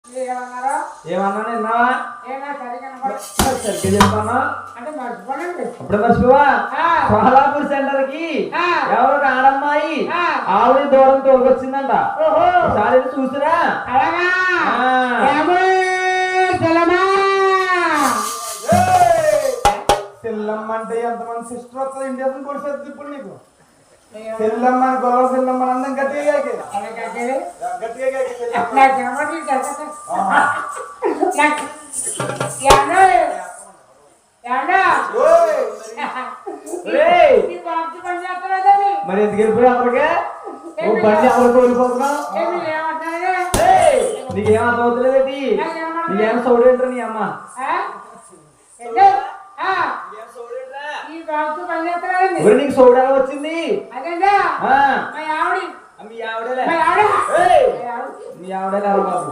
ఏమన్నా నిన్నావా సరిగ్గా చెప్తాను అప్పుడు మర్చిపోవా సోలాపూర్ సెంటర్ కి ఎవరు ఆడమ్మాయి ఆవిడ దూరం తోలుకొచ్చిందంట ఒకసారి చూసిరా తెల్లమ్మ అంటే ఎంతమంది సిస్టర్ వస్తుంది ఇండియా కొడిసేది ఇప్పుడు నీకు తెల్లమ్మ గొడవ తెల్లమ్మ అందం గట్టిగా మరి ఎందుకు వెళ్ళిపోయి అక్కడికే బండి ఎవరు కోల్పోతున్నావు నీకేం అర్థం అవుతలేదేంటి నీకేం సౌడు ఏంటారు నీ అమ్మ నీకు సౌడు ఎలా వచ్చింది మీ ఆవిడలే మీ ఆవిడలే బాబు